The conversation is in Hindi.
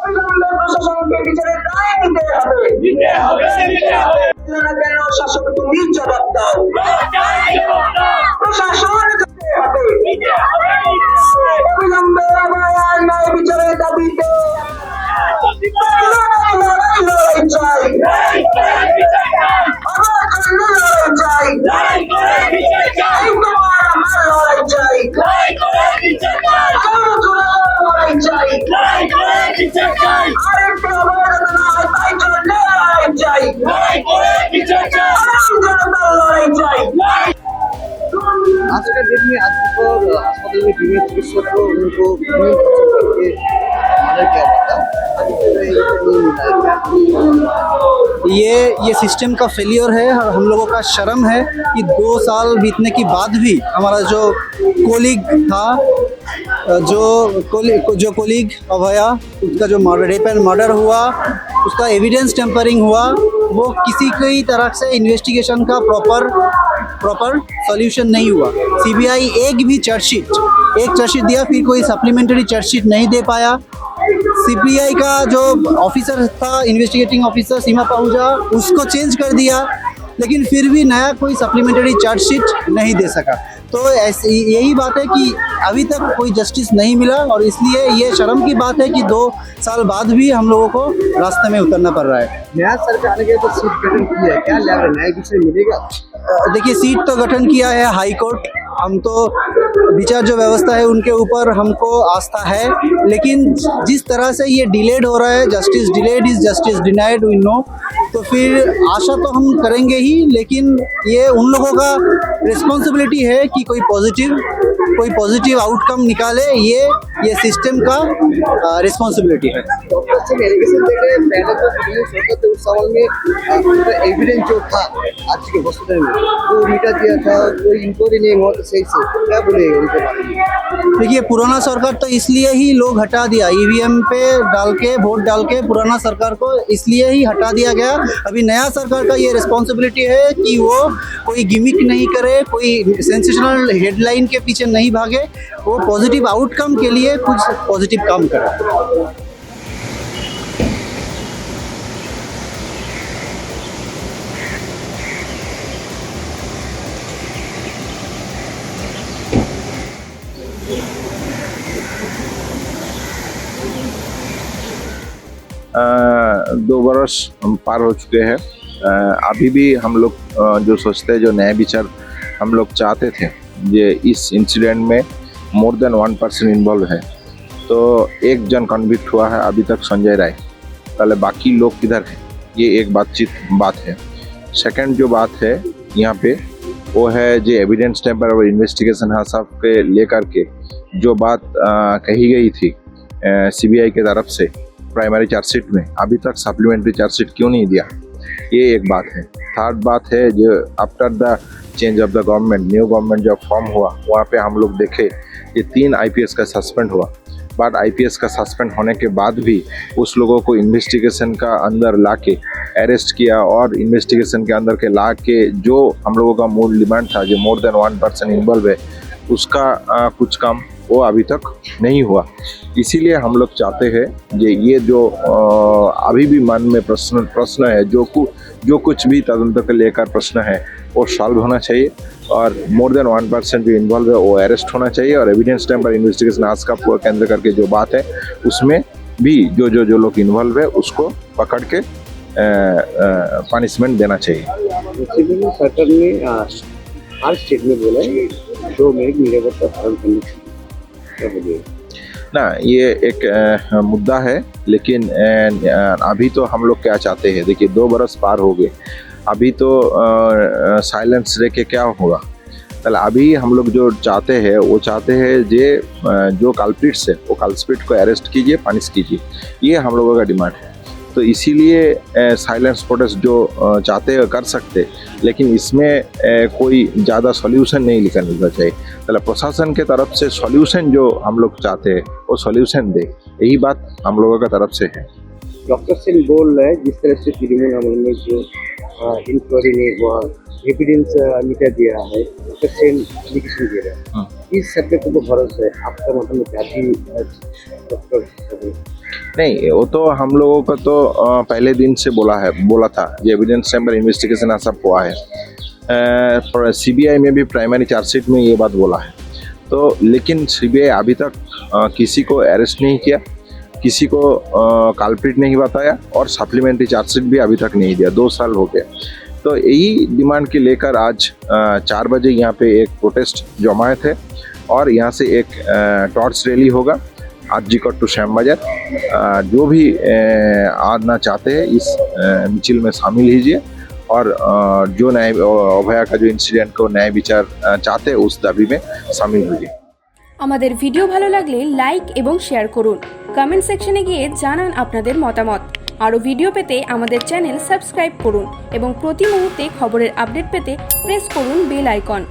অবিলম্বে প্রশাসনকে বিচারের দায় নিতে হবে। কেন শাসক তুমি জবাব দাও, প্রশাসন দিতে হবে। অবিলম্বে ন্যায় বিচারের দাবিতে লড়াই চাই, आज का डेट में आज को अस्पताल में विभिन्न चिकित्सक को उनको विभिन्न के मर्डर किया जाता ये सिस्टम का फेलियर है और हम लोगों का शर्म है कि 2 साल बीतने के बाद भी हमारा जो कोलीग था, जो कोलीग अभया, उसका जो रेप एंड मर्डर हुआ, उसका एविडेंस टेम्परिंग हुआ, वो किसी कोई तरह से इन्वेस्टिगेशन का प्रॉपर सॉल्यूशन नहीं हुआ। सीबीआई एक चार्जशीट दिया, फिर कोई सप्लीमेंट्री चार्जशीट नहीं दे पाया। सीबीआई का जो ऑफिसर था, इन्वेस्टिगेटिंग ऑफिसर सीमा पाहुजा, उसको चेंज कर दिया, लेकिन फिर भी नया कोई सप्लीमेंट्री चार्जशीट नहीं दे सका। तो यही बात है कि अभी तक कोई जस्टिस नहीं मिला और इसलिए ये शर्म की बात है कि 2 साल बाद भी हम लोगों को रास्ते में उतरना पड़ रहा है। नया सरकार ने तो सीट गठन किया है, क्या लग रहा है न्याय विषय मिलेगा? देखिए, सीट तो गठन किया है हाई कोर्ट, हम तो विचार जो व्यवस्था है उनके ऊपर हमको आस्था है, लेकिन जिस तरह से ये डिलेड हो रहा है, justice delayed is justice denied, we know, तो फिर आशा तो हम करेंगे ही, लेकिन ये उन लोगों का रिस्पॉन्सिबिलिटी है कि कोई पॉजिटिव आउटकम निकाले, ये सिस्टम का रिस्पॉन्सिबिलिटी है। डॉक्टर से एलिगेशन दे रहे पहले तो सोचा थे उस सवाल में एविडेंस जो था आज के हॉस्पिटल में वो मिटा दिया था, कोई इंक्वायरी नहीं हुआ, तो सही से क्या बोलेगा उनके बारे में? देखिए, पुराना सरकार तो इसलिए ही लोग हटा दिया, ईवीएम पे वोट डाल के पुराना सरकार को इसलिए ही हटा दिया गया। अभी नया सरकार का ये रिस्पॉन्सिबिलिटी है कि वो कोई गिमिक नहीं करे, कोई सेंसेशनल हेडलाइन के पीछे नहीं भागे, वो पॉजिटिव आउटकम के लिए कुछ पॉजिटिव काम करे। दो बरस पार हो चुके हैं। अभी भी हम लोग जो सोचते हैं, जो न्याय विचार हम लोग चाहते थे, ये इस इंसिडेंट में मोर देन 1 पर्सन इन्वॉल्व है। तो एक जन कन्विक्ट हुआ है अभी तक, संजय राय। पहले बाकी लोग किधर है, ये एक बात है। सेकंड जो बात है यहाँ पे वो है जो एविडेंस टेम्पर और इन्वेस्टिगेशन है सब के लेकर के जो बात कही गई थी सीबीआई के तरफ से प्राइमरी चार्जशीट में, अभी तक सप्लीमेंट्री चार्जशीट क्यों नहीं दिया, ये एक बात है। थर्ड बात है जो after the change of the government, new government जब फॉर्म हुआ, वहाँ पे हम लोग देखे ये 3 आईपीएस का सस्पेंड हुआ। बट आईपीएस का सस्पेंड होने के बाद भी उस लोगों को इन्वेस्टिगेशन का अंदर ला के अरेस्ट किया और इन्वेस्टिगेशन के अंदर के ला के जो हम लोगों का मूल डिमांड था, जो मोर देन 1 पर्सन इन्वॉल्व है, उसका कुछ काम वो अभी तक नहीं हुआ। इसीलिए हम लोग चाहते हैं ये जो अभी भी मन में प्रश्न है, जो कुछ भी तदंतर को लेकर प्रश्न है, वो सॉल्व होना चाहिए और मोर देन 1 पर्सन जो इन्वॉल्व है वो अरेस्ट होना चाहिए। और एविडेंस टेम्पर इन्वेस्टिगेशन आज का केंद्र करके जो बात है, उसमें भी जो लोग इन्वॉल्व है उसको पकड़ के पनिशमेंट देना चाहिए। सरकार ने हर स्टेट में बोला है 2 मिनट मिलेगा तो ना, ये एक मुद्दा है, लेकिन अभी तो हम लोग क्या चाहते हैं, देखिए 2 बरस पार हो गए, अभी तो साइलेंस रह के क्या होगा। पहले अभी हम लोग जो चाहते हैं वो चाहते हैं जो कल्प्रिट्स है वो कल्प्रिट को अरेस्ट कीजिए, पनिश कीजिए, ये हम लोगों का डिमांड है। तो इसीलिए साइलेंस प्रोटेस्ट जो चाहते हैं कर सकते, लेकिन इसमें कोई ज़्यादा सॉल्यूशन नहीं निकलना चाहिए। पहले प्रशासन के तरफ से सॉल्यूशन जो हम लोग चाहते हैं वो सॉल्यूशन दे, यही बात हम लोगों का तरफ से है। डॉक्टर सिंह बोल रहे हैं जिस तरह से त्रिवेणी अमल में जो इंक्वायरी ने हुआ एविडेंस मिटा दिया है, डॉक्टर सिंह एप्लीकेशन दे रहे हैं, इस सब्जेक्ट को भरोसा है आपका मतलब क्या भी डॉक्टर नहीं, वो तो हम लोगों का तो पहले दिन से बोला था ये एविडेंस चैम्बर इन्वेस्टिगेशन सब हुआ है। सीबीआई में भी प्राइमरी चार्जशीट में ये बात बोला है। तो लेकिन सीबीआई अभी तक किसी को अरेस्ट नहीं किया, किसी को कल्प्रिट नहीं बताया और सप्लीमेंट्री चार्जशीट भी अभी तक नहीं दिया। 2 साल हो गए। तो यही डिमांड के लेकर आज 4 बजे यहाँ पे एक प्रोटेस्ट जमायत है और यहाँ से एक टॉर्च रैली होगा आरजी कोट टू श्याम बाजार। जो भी आना चाहते हैं इस मिছিল में शामिल लीजिए और जो न्याय अभया का जो इंसिडेंट को न्याय विचार चाहते हैं उस दाबी में शामिल होइए। আমাদের ভিডিও ভালো লাগলে লাইক এবং শেয়ার করুন। কমেন্ট সেকশনে গিয়ে জানান আপনাদের মতামত। আরও ভিডিও পেতে আমাদের চ্যানেল সাবস্ক্রাইব করুন এবং প্রতি মুহূর্তে খবরের আপডেট পেতে প্রেস করুন বেল আইকন।